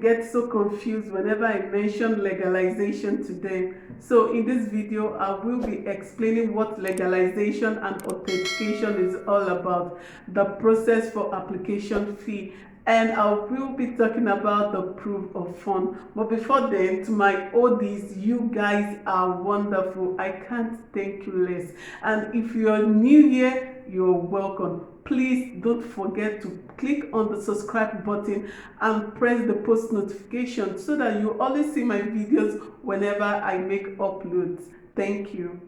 get so confused whenever I mention legalization to them. So in this video, I will be explaining what legalization and authentication is all about, the process for application fee, and I will be talking about the proof of fund. But before then, to my oldies, you guys are wonderful. I can't thank you less. And if you're new here, you're welcome. Please don't forget to click on the subscribe button and press the post notification so that you always see my videos whenever I make uploads. Thank you.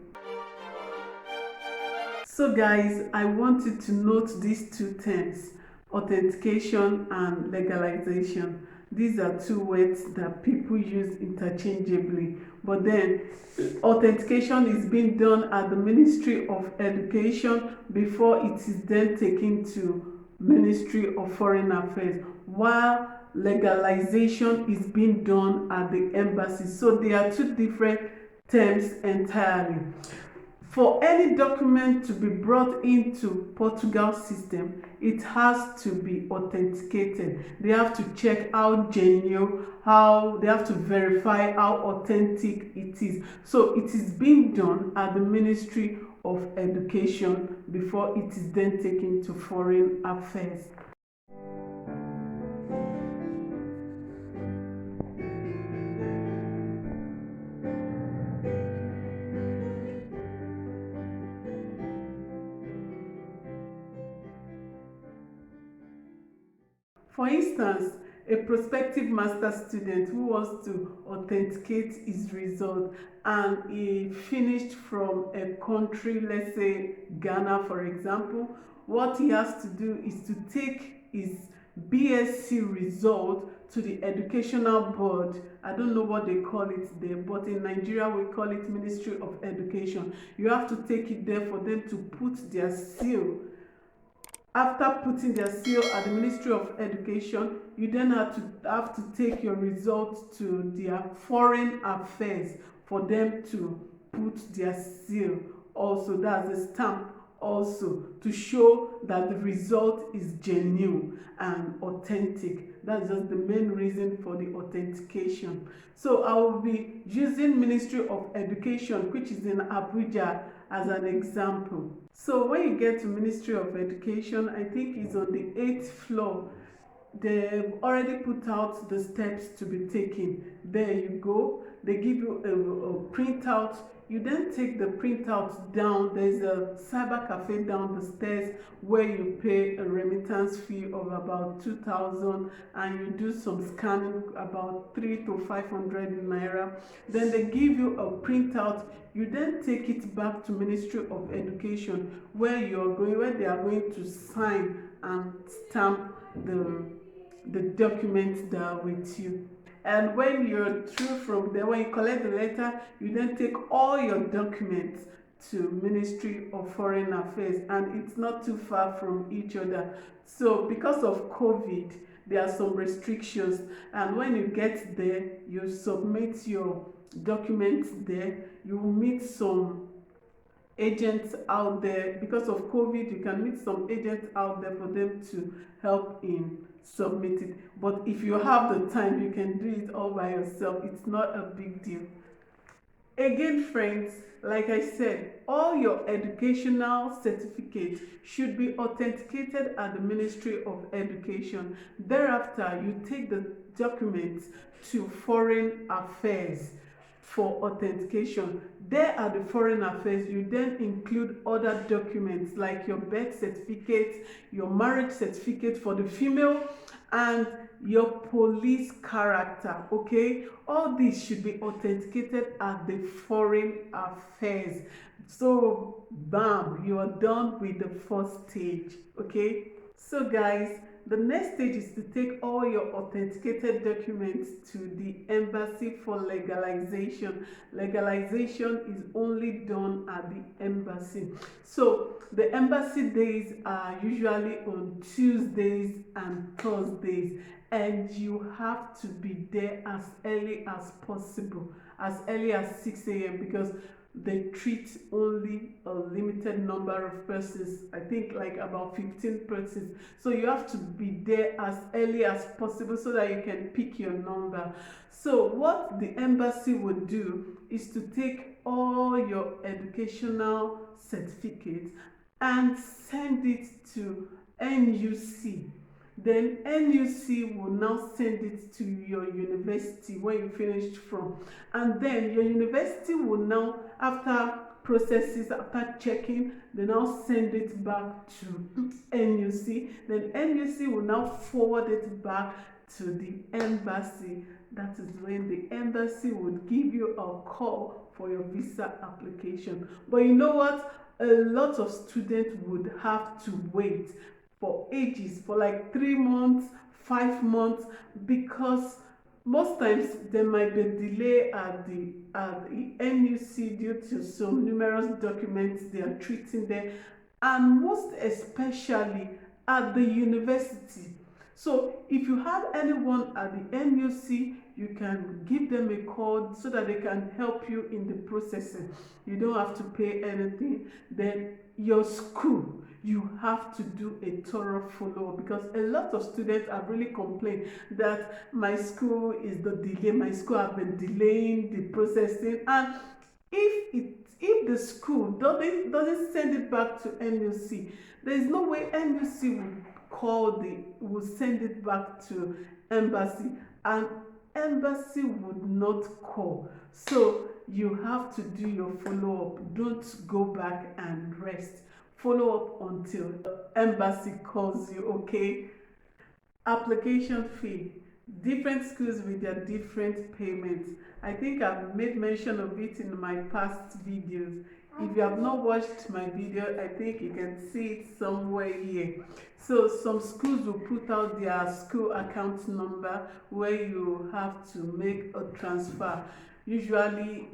So guys, I want you to note these two terms: authentication and legalization. These are two words that people use interchangeably, but then authentication is being done at the Ministry of Education before it is then taken to Ministry of Foreign Affairs, while legalization is being done at the embassy. So they are two different terms entirely. For any document to be brought into Portugal system, it has to be authenticated. They have to check how genuine, how they have to verify how authentic it is. So it is being done at the Ministry of Education before it is then taken to Foreign Affairs. For instance, a prospective master's student who wants to authenticate his result and he finished from a country, let's say Ghana for example, what he has to do is to take his BSc result to the educational board. I don't know what they call it there, but in Nigeria we call it Ministry of Education. You have to take it there for them to put their seal. After putting their seal at the Ministry of Education, you then have to take your results to their Foreign Affairs for them to put their seal. Also, that's a stamp also to show that the result is genuine and authentic. That's just the main reason for the authentication. So I will be using Ministry of Education, which is in Abuja, as an example. So when you get to Ministry of Education, I think it's on the 8th floor. They've already put out the steps to be taken. There you go. They give you a printout. You then take the printout down. There's a cyber cafe down the stairs where you pay a remittance fee of about 2,000 and you do some scanning, about 300 to 500 naira. Then they give you a printout. You then take it back to Ministry of Education where they are going to sign and stamp the documents that are with you. And when you're through from there, when you collect the letter, you then take all your documents to Ministry of Foreign Affairs, and it's not too far from each other. So because of COVID, there are some restrictions, and when you get there, you submit your documents there. You will meet some agents out there. Because of COVID, you can meet some agents out there for them to help in submit it. But if you have the time, you can do it all by yourself. It's not a big deal. Again, friends, like I said, all your educational certificates should be authenticated at the Ministry of Education. Thereafter, you take the documents to Foreign Affairs for authentication. There at the Foreign Affairs, you then include other documents like your birth certificate, your marriage certificate for the female, and your police character. Okay, all these should be authenticated at the Foreign Affairs. So bam, you are done with the first stage. Okay, so guys, the next stage is to take all your authenticated documents to the embassy for legalization. Legalization is only done at the embassy. So the embassy days are usually on Tuesdays and Thursdays, and you have to be there as early as possible, as early as 6 a.m. because they treat only a limited number of persons, I think like about 15 persons. So you have to be there as early as possible so that you can pick your number. So what the embassy would do is to take all your educational certificates and send it to NUC. Then NUC will now send it to your university where you finished from, and then your university will now, after processes, after checking, they now send it back to NUC. Then NUC will now forward it back to the embassy. That is when the embassy would give you a call for your visa application. But you know what? A lot of students would have to wait for ages, for like 3 months, 5 months, because most times there might be delay at the NUC due to some numerous documents they are treating there, and most especially at the university. So if you have anyone at the NUC, you can give them a call so that they can help you in the processing. You don't have to pay anything. Then your school, you have to do a thorough follow-up, because a lot of students have really complained that my school is the delay, my school have been delaying the processing, and if the school doesn't send it back to NUC, there is no way NUC will send it back to embassy, and embassy would not call. So you have to do your follow-up. Don't go back and rest. Follow up until the embassy calls you, okay? Application fee. Different schools with their different payments. I think I've made mention of it in my past videos. If you have not watched my video, I think you can see it somewhere here. So some schools will put out their school account number where you have to make a transfer. Usually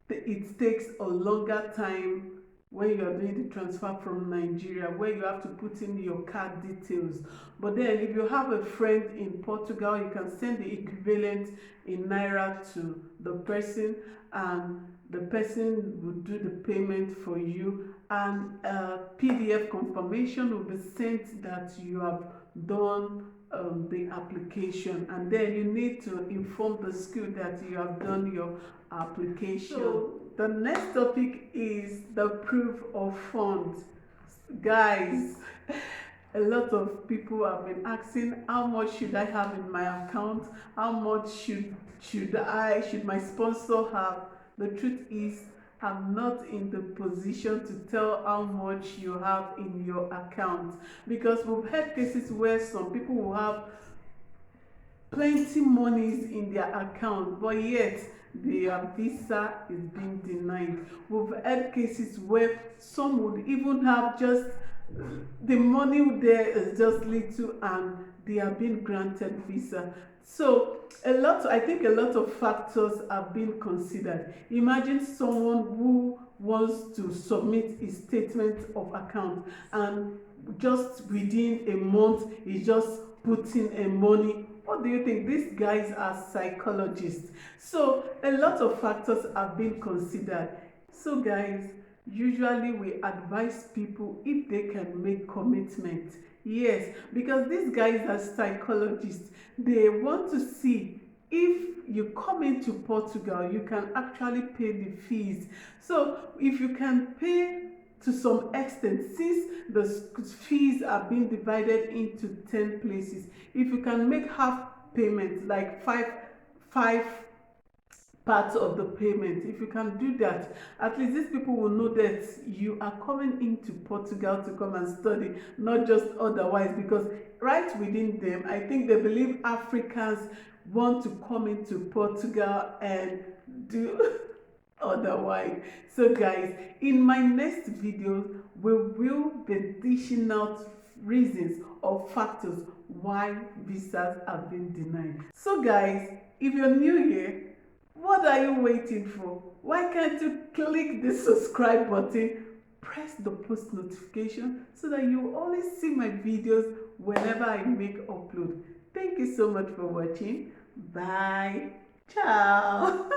it takes a longer time when you are doing the transfer from Nigeria, where you have to put in your card details. But then if you have a friend in Portugal, you can send the equivalent in Naira to the person, and the person will do the payment for you, and a PDF confirmation will be sent that you have done the application, and then you need to inform the school that you have done your application. So the next topic is the proof of funds. Guys, a lot of people have been asking, how much should I have in my account? How much should my sponsor have? The truth is, I'm not in the position to tell how much you have in your account, because we've had cases where some people will have plenty monies in their account, but yet their visa is being denied. We've had cases where some would even have just the money there is just little and they are being granted visa. So I think a lot of factors are being considered. Imagine someone who wants to submit his statement of account, and just within a month he just puts in a money. What do you think? These guys are psychologists. So a lot of factors are being considered. So guys, usually we advise people if they can make commitment. Yes, because these guys are psychologists. They want to see if you come into Portugal, you can actually pay the fees. So if you can pay to some extent, since the fees are being divided into 10 places, if you can make half payment, like five parts of the payment, if you can do that, at least these people will know that you are coming into Portugal to come and study, not just otherwise, because right within them, I think they believe Africans want to come into Portugal and do otherwise. So guys, in my next video we will be dishing out reasons or factors why visas have been denied. So guys, if you're new here, what are you waiting for? Why can't you click the subscribe button, press the post notification so that you always see my videos whenever I make upload. Thank you so much for watching. Bye. Ciao.